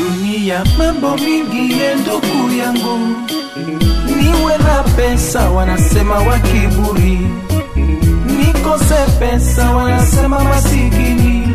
Dunia mambo mingi ndugu yangu, niwe na pesa wanasema wakiburi, nikose pesa wanasema masikini,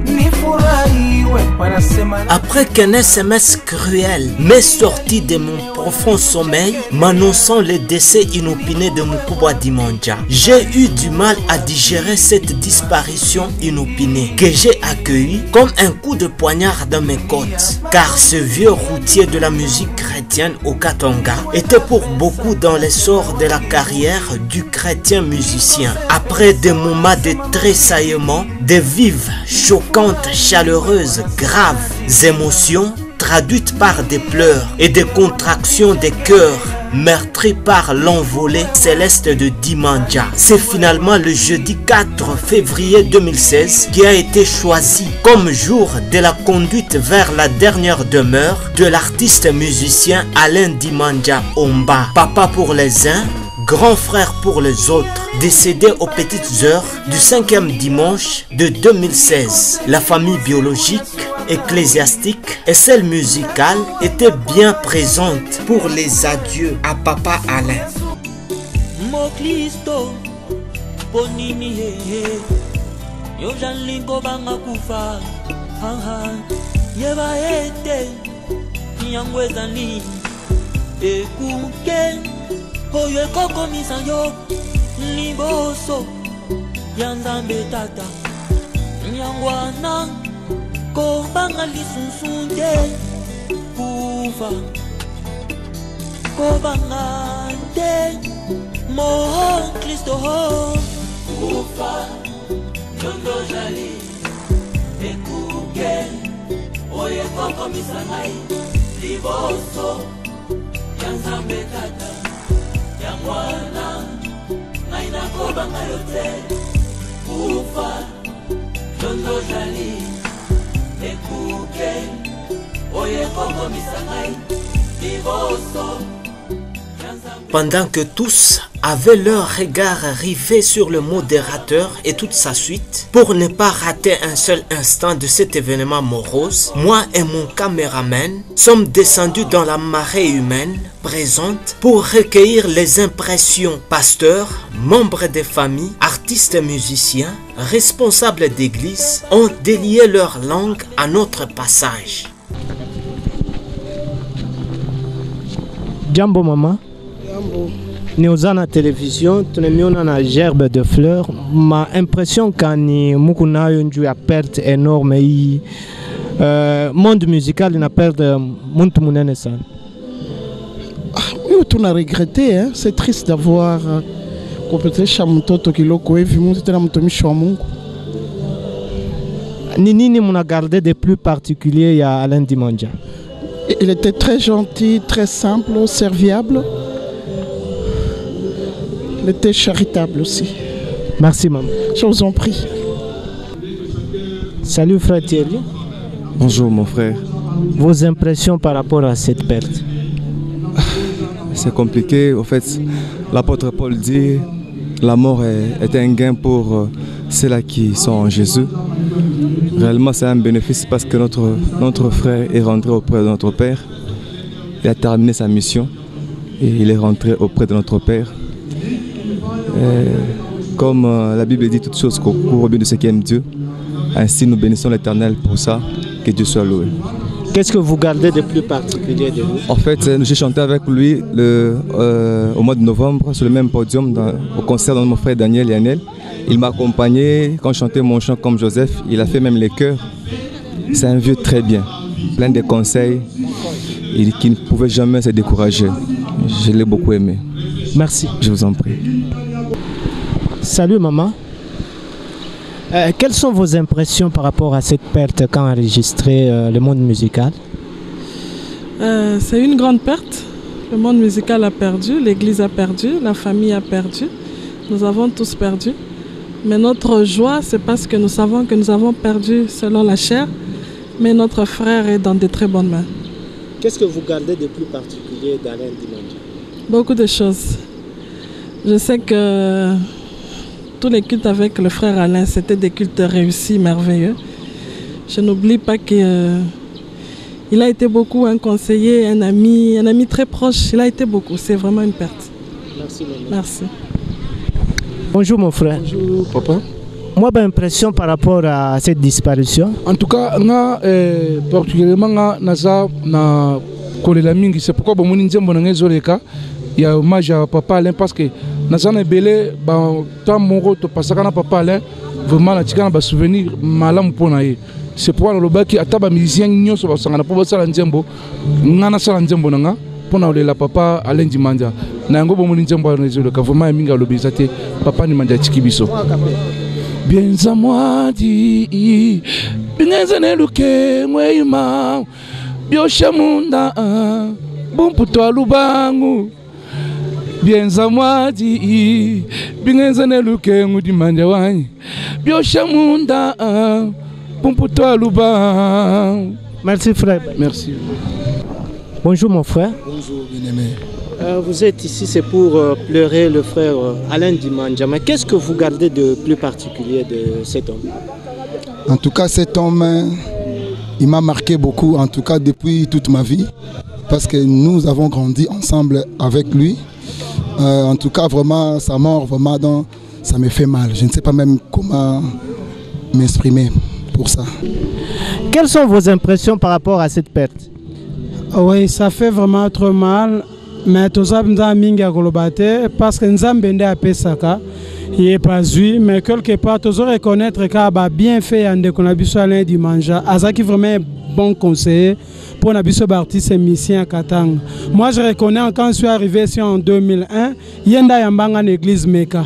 nifurahiwe wanasema. Après qu'un SMS cruel m'est sorti de mon profond sommeil, m'annonçant le décès inopiné de Mukubwa Dimanja, j'ai eu du mal à digérer cette disparition inopinée que j'ai accueillie comme un coup de poignard dans mes côtes. Car ce vieux routier de la musique chrétienne au Katanga était pour beaucoup dans l'essor de la carrière du chrétien musicien. Après des moments de tressaillement, de vives, choquantes, chaleureuses, graves émotions traduites par des pleurs et des contractions des cœurs meurtris par l'envolée céleste de Dimanja. C'est finalement le jeudi 4 février 2016 qui a été choisi comme jour de la conduite vers la dernière demeure de l'artiste musicien Alain Dimanja Omba, papa pour les uns, grand frère pour les autres, décédé aux petites heures du 5e dimanche de 2016. La famille biologique, ecclésiastique et celle musicale étaient bien présentes pour les adieux à papa Alain. Oye koko misanyo liboso yanzambe tata nyangwana ko banga lisusunde kufa ko banga te mo Kristo kufa yondo jali ekuke oye koko misanai liboso yanzambe tata Yamwana naina kobanga yote ufa jondo jali ekuke oye koko misangai divoso. Pendant que tous avaient leur regard rivé sur le modérateur et toute sa suite, pour ne pas rater un seul instant de cet événement morose, moi et mon caméraman sommes descendus dans la marée humaine présente pour recueillir les impressions. Pasteurs, membres des familles, artistes musiciens, responsables d'église ont délié leur langue à notre passage. Jambo mama. Niuzana télévision, tunemiona na gerbe de fleurs. Ma impression kani muku nayo njuu ya perte énorme hii monde musical ina perte muntu munene sana. Oui, tout a regretté, hein? C'est triste d'avoir complété Chamutoto Kiloko et Vimuti la Mutomicho Mungu. Nini muna gardé de plus particulier à Alain Dimanja? Il était très gentil, très simple, serviable. Il était charitable aussi. Merci maman. Je vous en prie. Salut frère Thierry. Bonjour mon frère. Vos impressions par rapport à cette perte? C'est compliqué. En fait, l'apôtre Paul dit la mort est un gain pour ceux-là qui sont en Jésus. Réellement, c'est un bénéfice parce que notre frère est rentré auprès de notre Père. Il a terminé sa mission et il est rentré auprès de notre Père. Comme la Bible dit, toutes choses concourent au bien de ceux qui aiment Dieu. Ainsi, nous bénissons l'Éternel pour ça. Que Dieu soit loué. Qu'est-ce que vous gardez de plus particulier de vous? En fait, j'ai chanté avec lui au mois de novembre sur le même podium au concert de mon frère Daniel Yanel. Il m'a accompagné quand je chantais mon chant comme Joseph. Il a fait même les chœurs. C'est un vieux très bien, plein de conseils et qui ne pouvait jamais se décourager. Je l'ai beaucoup aimé. Merci. Je vous en prie. Salut maman. Quelles sont vos impressions par rapport à cette perte quand enregistré le monde musical? C'est une grande perte. Le monde musical a perdu, l'église a perdu, la famille a perdu. Nous avons tous perdu. Mais notre joie, c'est parce que nous savons que nous avons perdu selon la chair, mais notre frère est dans de très bonnes mains. Qu'est-ce que vous gardez de plus particulier d'Alain Dimanja? Beaucoup de choses. Je sais que tous les cultes avec le frère Alain, c'était des cultes réussis, merveilleux. Je n'oublie pas qu'il Il a été beaucoup un conseiller, un ami très proche. Il a été beaucoup. C'est vraiment une perte. Merci. Merci. Bonjour mon frère. Bonjour papa. Moi, j'ai l'impression par rapport à cette disparition. En tout cas, particulièrement na kolela mingi, c'est pourquoi bon nzembo na ngezoleka il y a hommage à papa Alain parce que nazana belé ba tant moko to pasaka na papa Alain vraiment na tika na ba souvenir malamu pona ye. C'est pourquoi le lobaki ataba musicien nyonso ba sangana po basala nzembo ngana sala nzembo nanga pona olela papa Alain Dimanja na ngo bon nzembo na ngezoleka vraiment minga lobisa te papa ni manja tikibiso. Bien à moi dit, bien à luke mwema, bioshamunda, bon pour toi lubangu. Bien à moi dit, bien à luke mudi mandawani, bioshamunda, bon pour toi lubangu. Merci frère. Merci. Bonjour mon frère. Bonjour bien-aimé. Vous êtes ici, c'est pour pleurer le frère Alain Dimanja. Mais qu'est-ce que vous gardez de plus particulier de cet homme? En tout cas, cet homme, il m'a marqué beaucoup, en tout cas depuis toute ma vie, parce que nous avons grandi ensemble avec lui. En tout cas, vraiment, sa mort, vraiment, ça me fait mal. Je ne sais pas même comment m'exprimer pour ça. Quelles sont vos impressions par rapport à cette perte? Oui, ça fait vraiment trop mal. Mais tout ça, parce que nous avons à Pesaka, il n'est pas vu, mais quelque part, nous devons reconnaître qu'il a bien fait en déconnaissance Alain Dimanja. Asa qui vraiment un bon conseiller pour nous artiste musicien à Katanga. Moi, je reconnais quand je suis arrivé ici en 2001, il y a une église Meka.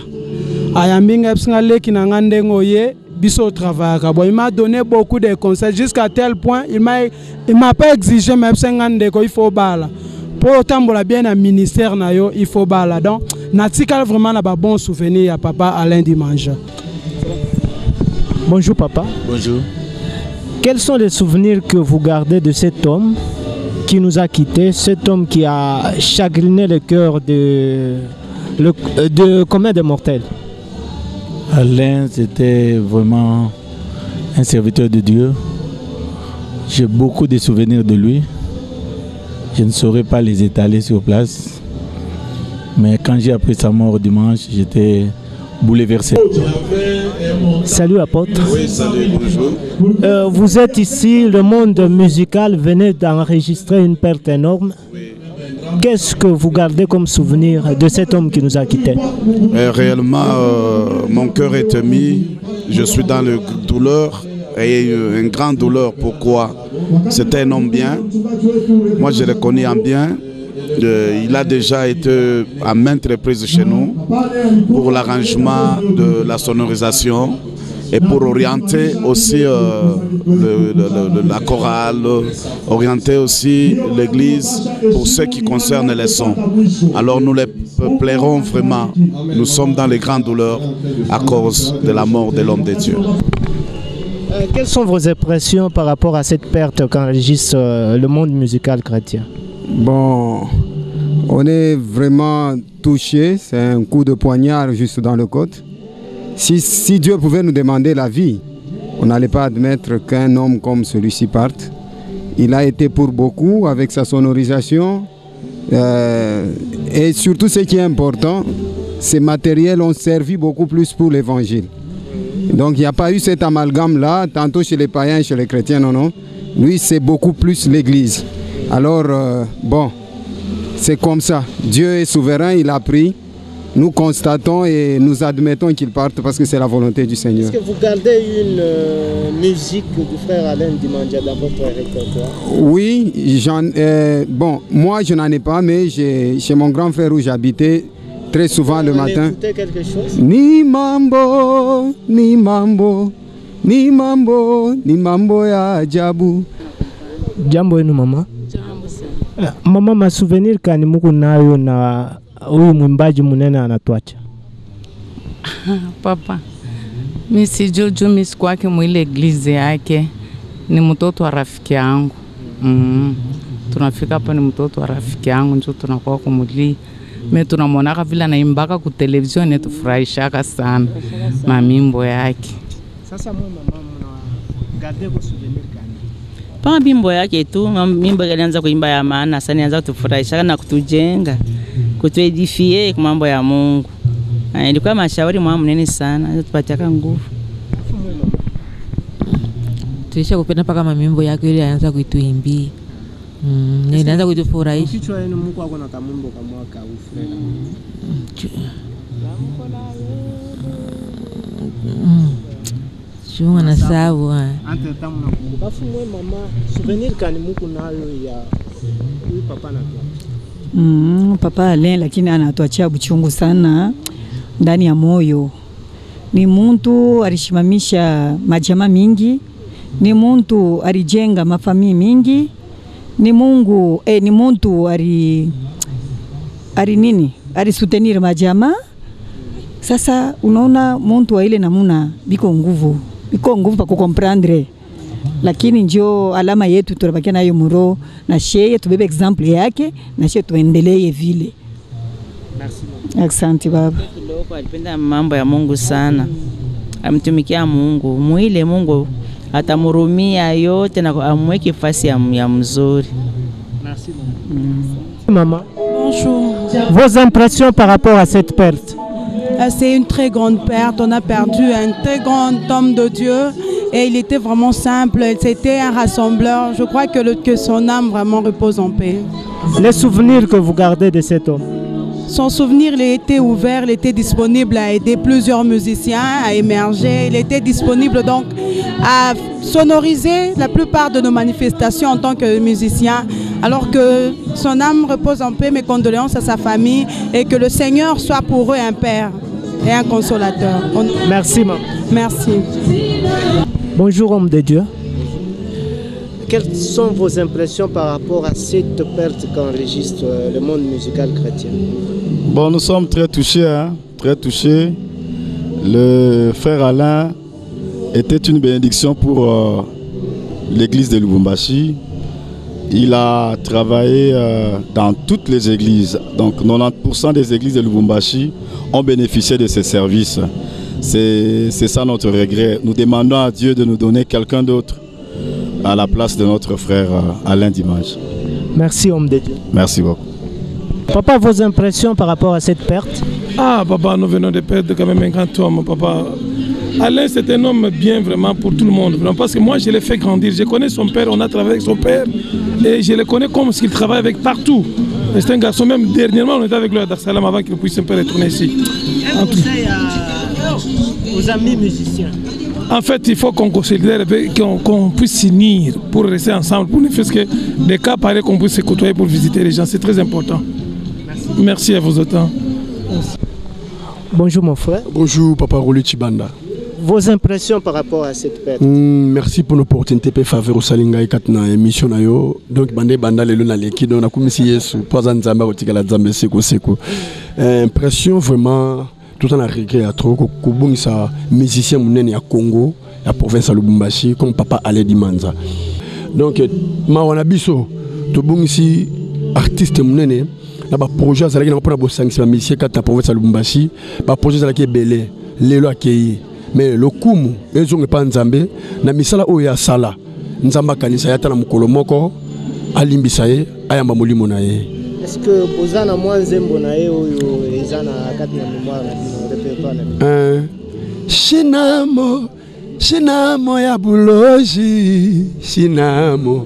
Il m'a donné beaucoup de conseils jusqu'à tel point, il m'a pas exigé même 50 il faut bala. Pour autant, bien un ministère, il faut bala. Donc, natika vraiment un bon souvenir à papa Alain Dimanja. Bonjour papa. Bonjour. Quels sont les souvenirs que vous gardez de cet homme qui nous a quittés, cet homme qui a chagriné le cœur de combien de mortels? Alain, c'était vraiment un serviteur de Dieu. J'ai beaucoup de souvenirs de lui. Je ne saurais pas les étaler sur place. Mais quand j'ai appris sa mort dimanche, j'étais bouleversé. Salut apôtre. Oui, salut, bonjour. Vous êtes ici, le monde musical venait d'enregistrer une perte énorme. Oui. Qu'est-ce que vous gardez comme souvenir de cet homme qui nous a quittés? Réellement, mon cœur est ému. Je suis dans la douleur. Et une grande douleur. Pourquoi? C'était un homme bien. Moi, je le connais en bien. Il a déjà été à maintes reprises chez nous pour l'arrangement de la sonorisation et pour orienter aussi la chorale, orienter aussi l'église pour ce qui concerne les sons. Alors nous les plairons vraiment. Nous sommes dans les grandes douleurs à cause de la mort de l'homme de Dieu. Quelles sont vos impressions par rapport à cette perte qu'enregistre le monde musical chrétien? Bon, on est vraiment touché, c'est un coup de poignard juste dans le côte. Si Dieu pouvait nous demander la vie, on n'allait pas admettre qu'un homme comme celui-ci parte. Il a été pour beaucoup avec sa sonorisation et surtout ce qui est important, ces matériels ont servi beaucoup plus pour l'évangile. Donc il n'y a pas eu cet amalgame-là, tantôt chez les païens, chez les chrétiens, non. Lui, c'est beaucoup plus l'Église. Alors, bon, c'est comme ça. Dieu est souverain, il a pris. Nous constatons et nous admettons qu'il parte parce que c'est la volonté du Seigneur. Est-ce que vous gardez une musique du frère Alain Dimanja dans votre répertoire? Oui, bon, moi je n'en ai pas, mais chez mon grand frère où j'habitais, très souvent le matin. Quelque chose? Ni mambo, ni mambo, ni mambo, ni mambo ya Jabu. Jambo yenu mama. Mama, masouvenir kani muku nayo na huyu mwimbaji munene anatuacha? Papa, mimi sijuju mimi kwake mwile eglize yake, ni mtoto wa rafiki yangu. Tunafika hapa ni mtoto wa rafiki yangu, ndio tunakuwa kumuli. Mimi tunamwona vile anaimbaka ku television netufurahishaka sana mamimbo yake. Sasa mama mnagade kwa souvenir gani? Panga bimbo yake tu, mimbo alianza kuimba ya maana sana, alianza kutufurahisha na kutujenga, kutuedifie kwa mambo ya Mungu. Ilikuwa mashauri mwa mnene sana, tupatia nguvu. Tulisha kupenda paka mamimbo yake ile alianza kuituimbia. Nilianza kutufurahisha. Kichwa yenu Mungu ako na kamimbo kama ka ufrela. Chunga na sabu. Ante tamu na kumbuka. Bafu mwe mama, souvenir kani Mungu nayo ya huyu papa na kwa. Papa Alain lakini anatuachia buchungu sana ndani ya moyo. Ni muntu alishimamisha majama mingi, ni muntu alijenga mafamii mingi, ni muntu alisutenir majama. Sasa unaona muntu wa ile namuna biko nguvu pa kukomprendre, lakini njoo alama yetu tunabakia nayo muro na sheye tubebe example yake na sheye tuendelee vile. Asante baba. Loko alipenda mambo ya Mungu sana, amtumikia Mungu, muile Mungu atamurumia yote na amweke fasi ya mzuri. Merci maman. Bonjour. Vos impressions par rapport à cette perte? C'est une très grande perte. On a perdu un très grand homme de Dieu et il était vraiment simple. C'était un rassembleur. Je crois que son âme vraiment repose en paix. Les souvenirs que vous gardez de cet homme? Son souvenir, il était ouvert, il était disponible à aider plusieurs musiciens à émerger. Il était disponible donc à sonoriser la plupart de nos manifestations en tant que musicien. Alors que son âme repose en paix, mes condoléances à sa famille et que le Seigneur soit pour eux un père et un consolateur. Merci maman. Merci. Bonjour homme de Dieu. Quelles sont vos impressions par rapport à cette perte qu'enregistre le monde musical chrétien? Bon, nous sommes très touchés, très touchés. Le frère Alain était une bénédiction pour l'église de Lubumbashi. Il a travaillé dans toutes les églises. Donc 90% des églises de Lubumbashi ont bénéficié de ses services. C'est ça notre regret. Nous demandons à Dieu de nous donner quelqu'un d'autre à la place de notre frère Alain Dimanche. Merci homme de Dieu. Merci beaucoup. Papa, vos impressions par rapport à cette perte? Ah papa, nous venons de perdre quand même un grand homme, papa. Alain, c'est un homme bien vraiment pour tout le monde, vraiment, parce que moi je l'ai fait grandir, je connais son père, on a travaillé avec son père et je le connais comme s'il travaille avec partout. C'est un garçon, même dernièrement on était avec lui à Dar es Salaam avant qu'il puisse un peu retourner ici. Un conseil aux amis musiciens? En fait, il faut qu'on considère qu'on puisse s'unir pour rester ensemble, pour ne faire que des cas pareils qu'on puisse se côtoyer pour visiter les gens, c'est très important. Merci à vous autant. Bonjour mon frère. Bonjour Papa Roli Chibanda. Vos impressions par rapport à cette perte? Merci pour l'opportunité de faire au Salinga et Katna émission. Donc, Bandé Banda le Luna Leki, donc, on a commencé Yesu, pas un Zamba, au Tigala Zambé, Seko. Impression vraiment, tout en a regret à trop, que Koubou, ça, musicien Mounene à Congo, à province à Lubumbashi, comme Papa Alain Dimanza. Donc, Mawanabiso, Toubou ici, artiste Mounene, là, projet, ça a été un peu de musicien à la province à Lubumbashi, projet, ça a été belé, l'élo accueilli. Mais le kumu, ils n'ont pas nzambe, na misala oya sala, nzamba kanisa yata na mukolo moko, alimbisa ye, ayamba molimo na ye. Est-ce que bozana mwa nzembo na ye oyo ezana kati na mémoire na répertoire na? Shinamo, shinamo ya buloji, shinamo,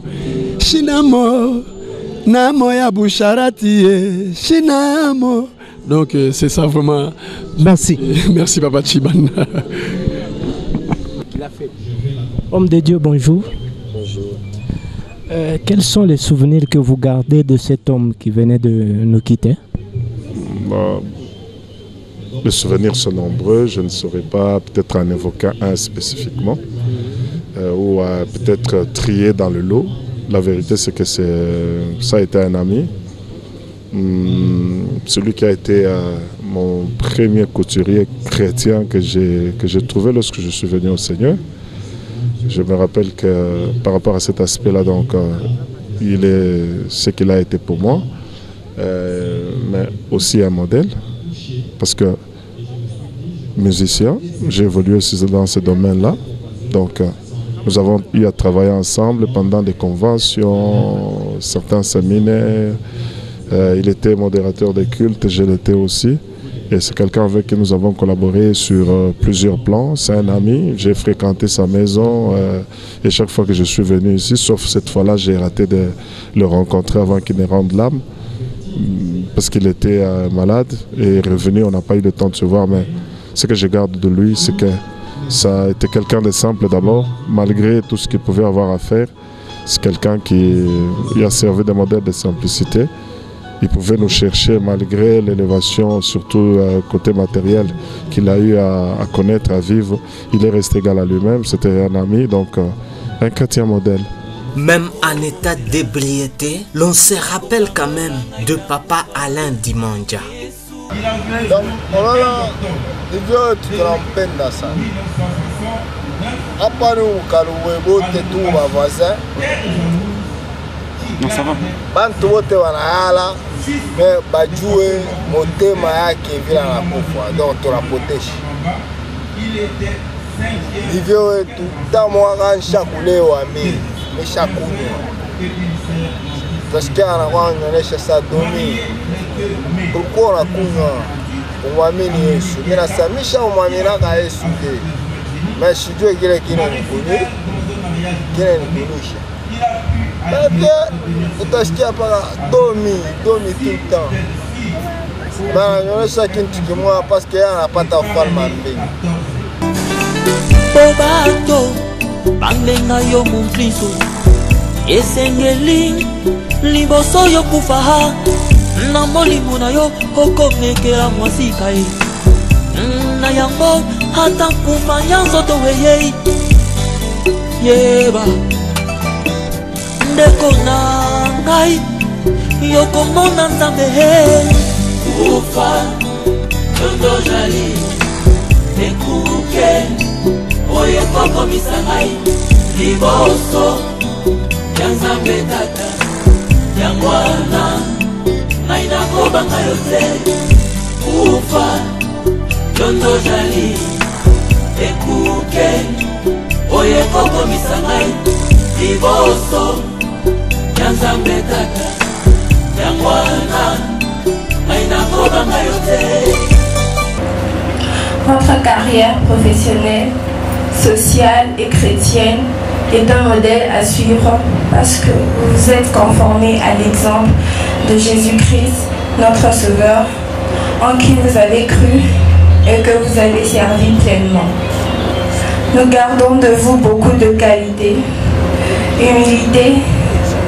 shinamo, namo ya busharati, shinamo. Donc c'est ça vraiment. Merci. Merci Papa Chibanda. Homme de Dieu, bonjour. Bonjour. Quels sont les souvenirs que vous gardez de cet homme qui venait de nous quitter? Les souvenirs sont nombreux, je ne saurais pas peut-être en évoquer un spécifiquement ou peut-être trier dans le lot. La vérité c'est que ça a été un ami. Celui qui a été mon premier couturier chrétien que j'ai trouvé lorsque je suis venu au Seigneur. Je me rappelle que par rapport à cet aspect-là, donc, il est ce qu'il a été pour moi, mais aussi un modèle, parce que musicien, j'ai évolué aussi dans ce domaine-là, donc Nous avons eu à travailler ensemble pendant des conventions, certains séminaires. Il était modérateur des cultes, je l'étais aussi. Et c'est quelqu'un avec qui nous avons collaboré sur plusieurs plans. C'est un ami, j'ai fréquenté sa maison et chaque fois que je suis venu ici, sauf cette fois-là, j'ai raté de le rencontrer avant qu'il ne rende l'âme parce qu'il était malade et revenu, on n'a pas eu le temps de se voir. Mais ce que je garde de lui, c'est que ça a été quelqu'un de simple d'abord, malgré tout ce qu'il pouvait avoir à faire. C'est quelqu'un qui a servi de modèle de simplicité. Il pouvait nous chercher malgré l'élévation, surtout côté matériel qu'il a eu à connaître, à vivre. Il est resté égal à lui-même, c'était un ami, donc un chrétien modèle. Même en état d'ébriété, l'on se rappelle quand même de Papa Alain Dimondja. Donc, voilà, ça. À part nous, tout ma voisin. Non, ça va. Bantu wote wanayala mais bajue motema yake vile anakufa donc tunapotesha hivyo wetu tamwaga nshakulewa mimi nishakunywa tasikia anakuwa anaonyesha saa domi kulikuwa unakunywa umwamini Yesu mimi nasamisha umwaminaka Yesu ke mais sijue kile kinanikunywa kinanikunisha utasikia paka domi tout le temps. Banaonyesha kitu kimoja parce que anapata ufalme mbingu. Bobato bandenga yo mukristo esengeli liboso yo kufaha na molimo na yo okomekela mwasika ye na yango hata kumanya nzoto weye yeba ndeko na ngai yokomona nzambe ufa tondojali ekuke oyo ekokomisa ngai liboso ya nzambe tata yango wana ngai nakobanga yo te ufa tondojali ekuke oyo ekokomisa ngai liboso ya nzambe tata yango wana ngai nakobanga yo te. Votre carrière professionnelle, sociale et chrétienne est un modèle à suivre parce que vous vous êtes conformé à l'exemple de Jésus-Christ, notre Sauveur, en qui vous avez cru et que vous avez servi pleinement. Nous gardons de vous beaucoup de qualités: humilité,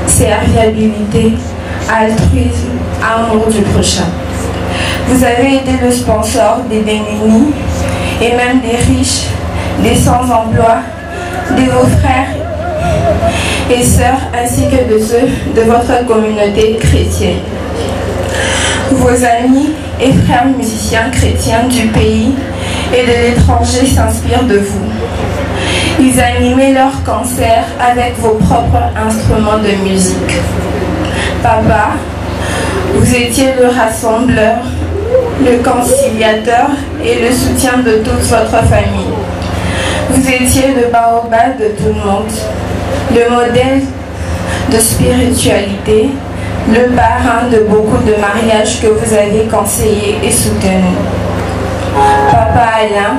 serviabilité, altruisme, amour du prochain. Vous avez été le sponsor des démunis et même des riches, des sans-emploi, de vos frères et sœurs ainsi que de ceux de votre communauté chrétienne. Vos amis et frères musiciens chrétiens du pays et de l'étranger s'inspirent de vous. Ils animaient leurs concerts avec vos propres instruments de musique. Papa, vous étiez le rassembleur, le conciliateur et le soutien de toute votre famille. Vous étiez le baobab de tout le monde, le modèle de spiritualité, le parrain de beaucoup de mariages que vous avez conseillés et soutenus. Papa Alain,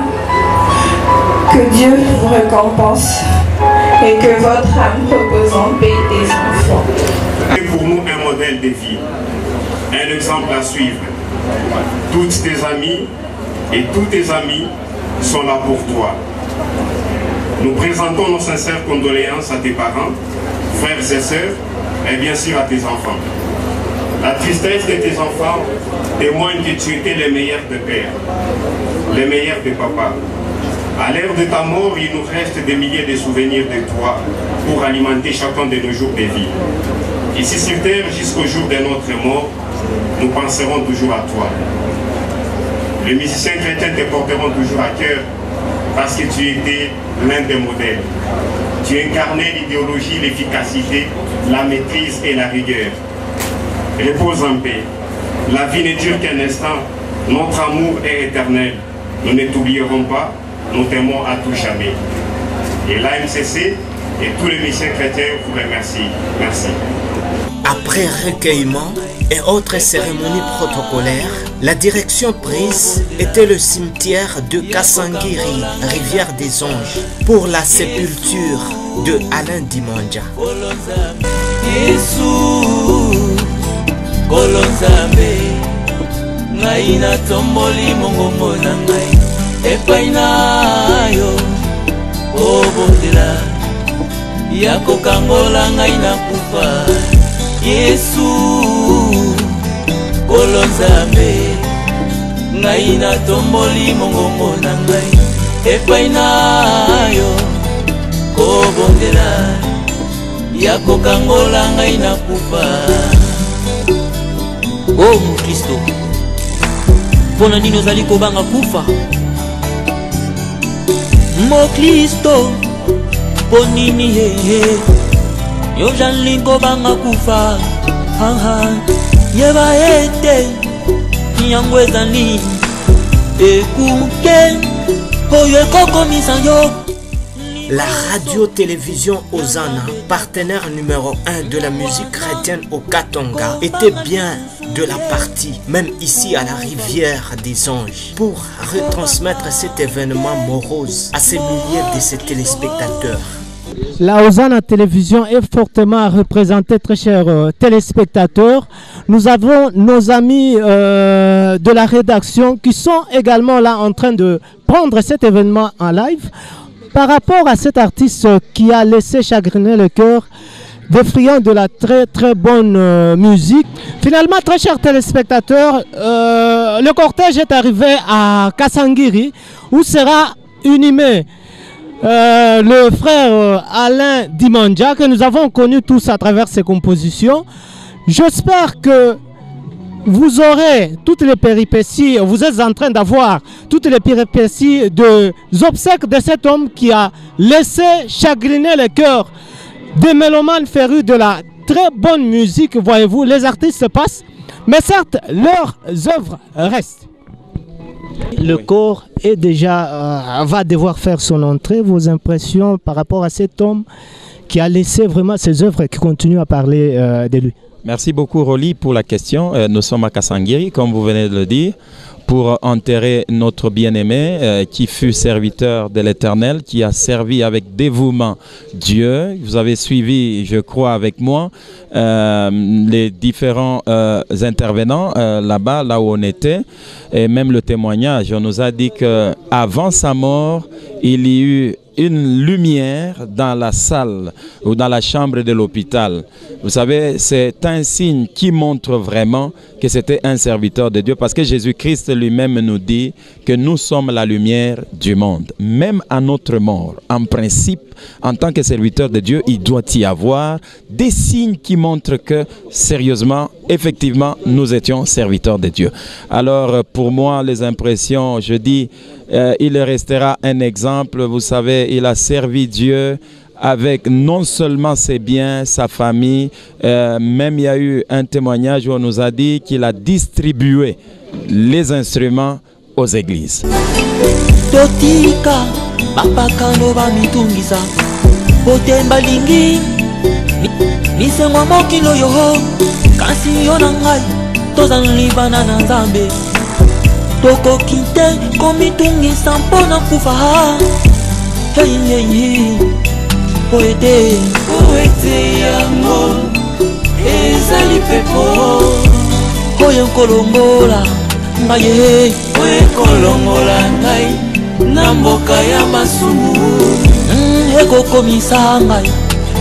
que Dieu vous récompense et que votre âme repose en paix des enfants. C'est pour nous un modèle de vie, un exemple à suivre. Toutes tes amies et tous tes amis sont là pour toi. Nous présentons nos sincères condoléances à tes parents, frères et sœurs, et bien sûr à tes enfants. La tristesse de tes enfants témoigne que tu étais le meilleur de père, le meilleur de papa. À l'heure de ta mort, il nous reste des milliers de souvenirs de toi pour alimenter chacun de nos jours de vie. Ici sur terre, jusqu'au jour de notre mort, nous penserons toujours à toi. Les musiciens chrétiens te porteront toujours à cœur parce que tu étais l'un des modèles. Tu incarnais l'idéologie, l'efficacité, la maîtrise et la rigueur. Repose en paix. La vie ne dure qu'un instant. Notre amour est éternel. Nous ne t'oublierons pas. Nous t'aimons à tout jamais. Et l'AMCC et tous les missions chrétiens vous remercient. Merci. Après recueillement et autres cérémonies protocolaires, la direction prise était le cimetière de Kasangiri, Rivière des Anges, pour la sépulture de Alain Dimondja. Yesu kolonzambe ngai na tomboli mongongo na ngai epai na yo kobondela ya kokangola ngai na kufa. O Mokristo, mpona nini ozali kobanga kufa? Mokristo, mpo nini yo jalingo banga kufa? Yeba ete yango ezali ekuke oyo ekokomisa yo. La radio-télévision Hosanna, partenaire numéro 1 de la musique chrétienne au Katanga, était bien de la partie, même ici à la Rivière des Anges, pour retransmettre cet événement morose à ces milliers de ses téléspectateurs. La Hosanna Télévision est fortement représentée, très chers téléspectateurs. Nous avons nos amis de la rédaction qui sont également là en train de prendre cet événement en live. Par rapport à cet artiste qui a laissé chagriner le cœur des friands de la très bonne musique. Finalement, très chers téléspectateurs, le cortège est arrivé à Kasangiri où sera inhumé le frère Alain Dimondja, que nous avons connu tous à travers ses compositions. J'espère que vous aurez toutes les péripéties, vous êtes en train d'avoir toutes les péripéties des obsèques de cet homme qui a laissé chagriner le cœur des mélomanes férus de la très bonne musique. Voyez-vous, les artistes passent, mais certes, leurs œuvres restent. Le corps est déjà, va devoir faire son entrée. Vos impressions par rapport à cet homme qui a laissé vraiment ses œuvres et qui continue à parler de lui? Merci beaucoup Rolly pour la question. Nous sommes à Kasangiri, comme vous venez de le dire, pour enterrer notre bien-aimé qui fut serviteur de l'Éternel, qui a servi avec dévouement Dieu. Vous avez suivi, je crois, avec moi, les différents intervenants là-bas, là où on était, et même le témoignage. On nous a dit qu'avant sa mort, il y eut une lumière dans la salle ou dans la chambre de l'hôpital. Vous savez, c'est un signe qui montre vraiment que c'était un serviteur de Dieu, parce que Jésus-Christ lui-même nous dit que nous sommes la lumière du monde. Même à notre mort, en principe, en tant que serviteur de Dieu, il doit y avoir des signes qui montrent que, sérieusement, effectivement, nous étions serviteurs de Dieu. Alors, pour moi, les impressions, je dis, il restera un exemple. Vous savez, il a servi Dieu avec non seulement ses biens, sa famille, même il y a eu un témoignage où on nous a dit qu'il a distribué les instruments aux églises. Totika bapakano bamitungisa botemba lingi misengo mokilo yo kasi yo na ngai tozalibana na Nzambe tokoki te komitungisa mpona kufa. Poete yango ezali pepo oyo kolongola ngai oyo kolongola ngai na mboka ya masumu ekokomisa ngai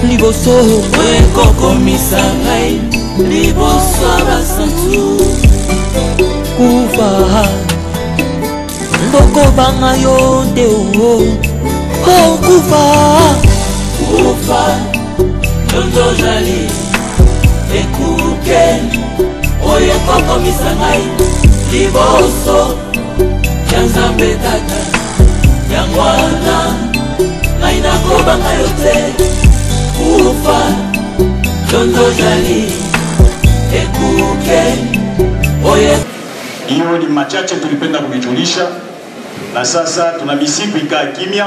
liboso ekokomisa ngai liboso ya basantu kufa ndokobanga yo te o kufa kufa ndondo jali ekuke oyo ekokomisa ngai liboso ya Nzambe Tata yango wana ngai nakobanga yo te kufa ndondo jali ekuke oyo. Hiyo ni machache tulipenda kuvijulisha, na sasa tuna misiku ikaa kimya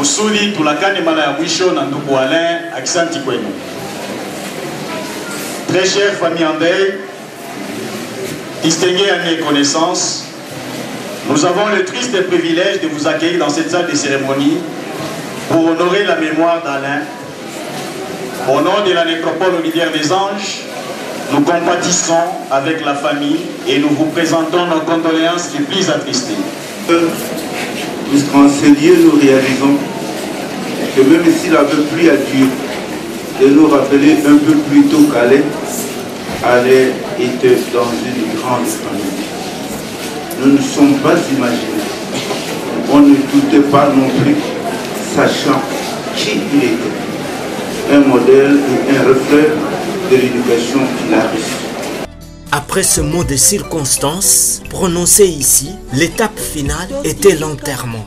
kusudi tulakane mala ya mwisho na ndugu Alain. Aksanti kwenu. Très chère famille en deuil, distingués amis et connaissances, nous avons le triste privilège de vous accueillir dans cette salle de cérémonie pour honorer la mémoire d'Alain. Au nom de la nécropole Olivière des Anges, nous compatissons avec la famille et nous vous présentons nos condoléances les plus attristées. Puisqu'en ce lieu, nous réalisons que même s'il avait plu à Dieu de nous rappeler un peu plus tôt qu'Alain était dans une grande famille. Nous ne sommes pas imaginés. On ne doutait pas non plus, sachant qui il était. Un modèle et un reflet de l'éducation qu'il a reçue. Après ce mot de circonstance prononcé ici, l'étape finale était l'enterrement.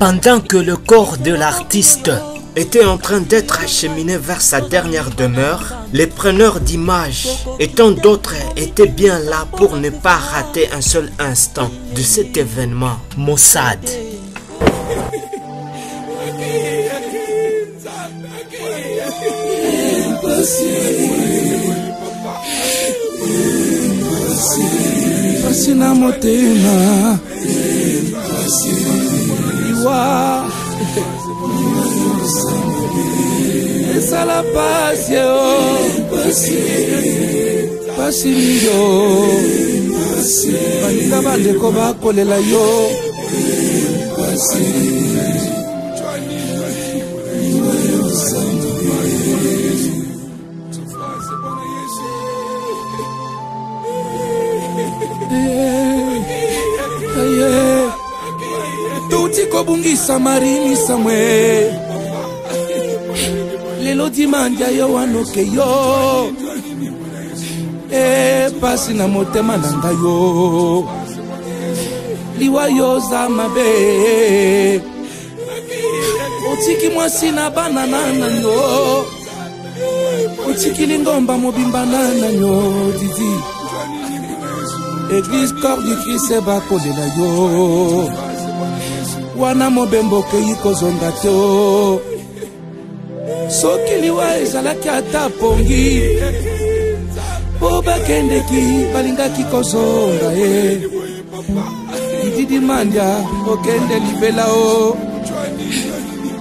Pendant que le corps de l'artiste était en train d'être acheminé vers sa dernière demeure, les preneurs d'images et tant d'autres étaient bien là pour ne pas rater un seul instant de cet événement maussade. Pasina motema iwa esala pasi yo baninga bandeko bakolela yo tuti kobungisa marimi samwe lelo dimanja yo wanoke yo pasi na motema nanga yo liwa yo za mabe otiki mwasi na banana nanyo otiki lingomba mobimba nanyo didi Église corps du Christ bakolela yo wana mobembo kei kozonga te soki liwa ezalaki ata pongi po bakendeki balingaki kozonga didi mandya okende libela o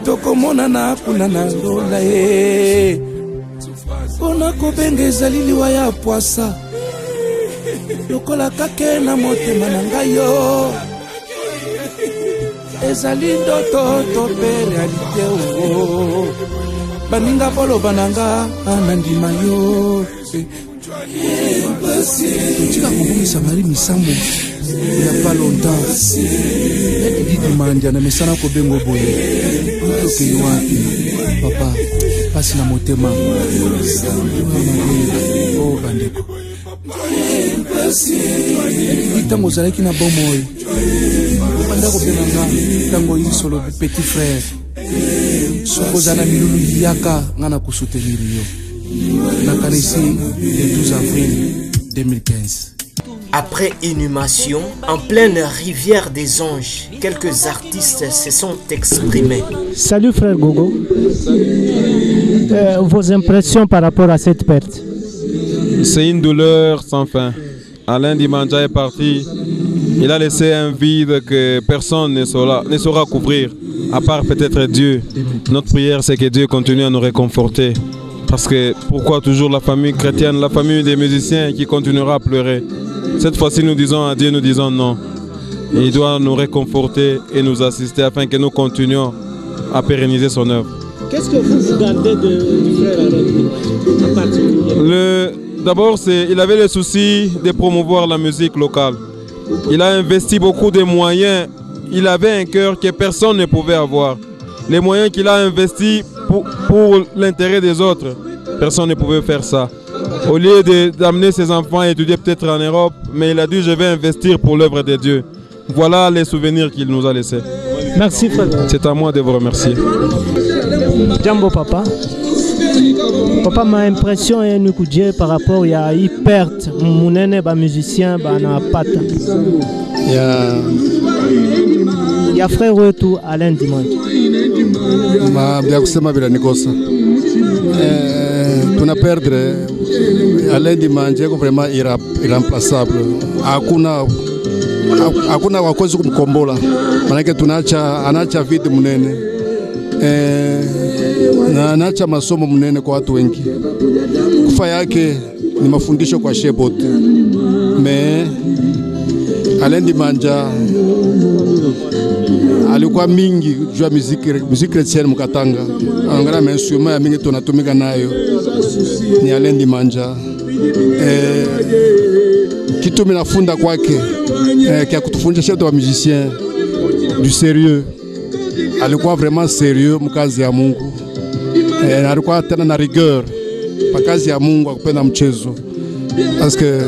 tokomonana kuna na ndola mpona kobenga ezali liwa ya pwasa lokola kake na motema na ngai yo ezali ndoto to pe realite o baninga boloba na nga na ndima yo totika kobungisa mari misambo ya pas longtemps didi mandya na mesana kobengo boye tokei wapi papa pasi na motema o bandeko ntango ozalaki na bomoi obanda kobenga nga ntango isolo petit frère soko oza na milulu yaka nga na kosoutenir yo nakanisi le 12 avril 2015. Après inhumation, en pleine rivière des anges, quelques artistes se sont exprimés. Salut frère Gogo. Vos impressions par rapport à cette perte? C'est une douleur sans fin. Alain Dimandja est parti. Il a laissé un vide que personne ne saura couvrir, à part peut-être Dieu. Notre prière, c'est que Dieu continue à nous réconforter. Parce que pourquoi toujours la famille chrétienne, la famille des musiciens qui continuera à pleurer? Cette fois-ci, nous disons à Dieu, nous disons non. Il doit nous réconforter et nous assister afin que nous continuions à pérenniser son œuvre. Qu'est-ce que vous gardez du frère Alain en particulier? D'abord, il avait le souci de promouvoir la musique locale. Il a investi beaucoup de moyens. Il avait un cœur que personne ne pouvait avoir. Les moyens qu'il a investis pour l'intérêt des autres, personne ne pouvait faire ça. Au lieu d'amener ses enfants à étudier peut-être en Europe, mais il a dit je vais investir pour l'œuvre de Dieu. Voilà les souvenirs qu'il nous a laissés. Merci frère. C'est à moi de vous remercier. Jambo papa. Papa, ma impression est que par rapport à une perte, mon musicien na pata. ya frère wetu Alain Dimanja. Vya kusema bila nikosa tuna perdre Alain Dimanja ko vraiment irremplaçable. Hakuna wakozi kumkombola, manake anacha vidi mnene na anacha masomo mnene kwa watu wengi. Kufa yake ni mafundisho kwa shebote. Me Alain Dimanja alikuwa mingi jua muziki chrétienne mukatanga. Angana mensuema ya mingi tunatumika nayo ni Alain Dimanja. Kitu minafunda kwake kia kutufundisha shetu wa musicien du sérieux. Alikuwa vraiment sérieux mkazi ya Mungu. Alikuwa tena na rigueur pa kazi ya Mungu, akupenda mchezo. Parce que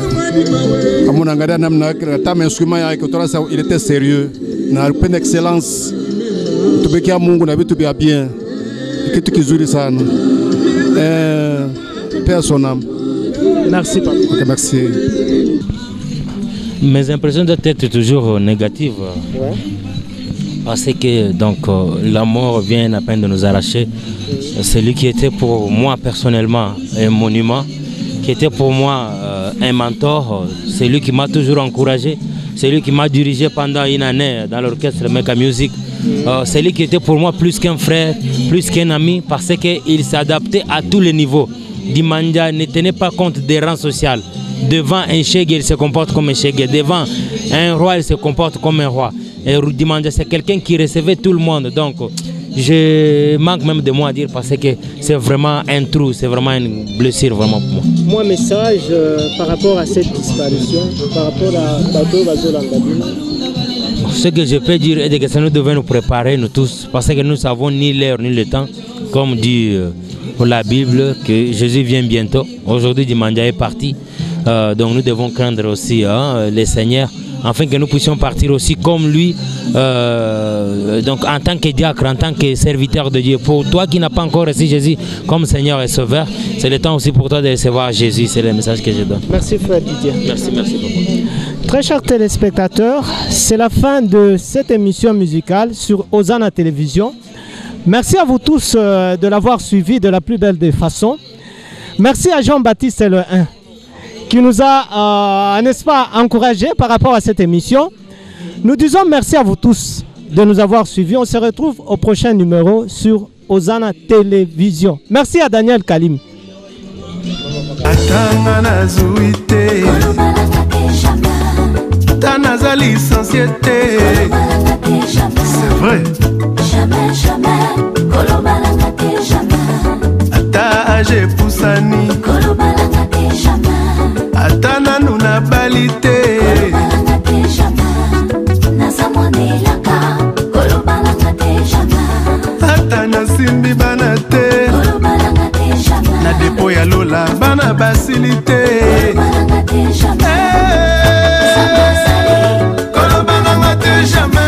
amona angalia namna kama instrument yake utorasa il était sérieux na alipenda excellence. Tubekia Mungu na vitu vya bien. Kitu kizuri sana. Personnel. Merci papa. Okay, merci. Mes impressions doivent être toujours négatives. Ouais. Parce que donc la mort vient à peine de nous arracher. Celui qui était pour moi personnellement un monument, qui était pour moi un mentor, c'est lui qui m'a toujours encouragé, c'est lui qui m'a dirigé pendant une année dans l'orchestre Meka Music. C'est lui qui était pour moi plus qu'un frère, plus qu'un ami, parce qu'il s'adaptait à tous les niveaux. Dimanja ne tenait pas compte des rangs sociaux. Devant un chègue, il se comporte comme un chègue. Devant un roi, il se comporte comme un roi. Et Dimanja, c'est quelqu'un qui recevait tout le monde. Donc, je manque même de moi à dire parce que c'est vraiment un trou, c'est vraiment une blessure vraiment pour moi. Moi, message par rapport à cette disparition, par rapport à Bato Bazolangadina. Ce que je peux dire est que nous devons nous préparer, nous tous, parce que nous ne savons ni l'heure ni le temps. Comme dit la Bible, que Jésus vient bientôt. Aujourd'hui, Dimanja est parti. Donc nous devons craindre aussi les seigneurs, afin que nous puissions partir aussi comme lui, donc en tant que diacre, en tant que serviteur de Dieu. Pour toi qui n'as pas encore reçu Jésus comme Seigneur et Sauveur, c'est le temps aussi pour toi de recevoir Jésus. C'est le message que je donne. Merci frère Didier. Merci papa. Très chers téléspectateurs, c'est la fin de cette émission musicale sur Hosanna Télévision. Merci à vous tous de l'avoir suivi de la plus belle des façons. Merci à Jean-Baptiste Le 1 qui nous a, n'est-ce pas, encouragés par rapport à cette émission. Nous disons merci à vous tous de nous avoir suivis. On se retrouve au prochain numéro sur Hosanna Télévision. Merci à Daniel Kalim. C'est vrai. Jamais, ata age pusani ata nanu na balite ata nasimbi bana te na depo ya lola bana basilite kolobalanga te jamais.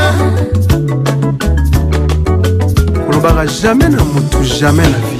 Jamais na mutu, jamais na vie.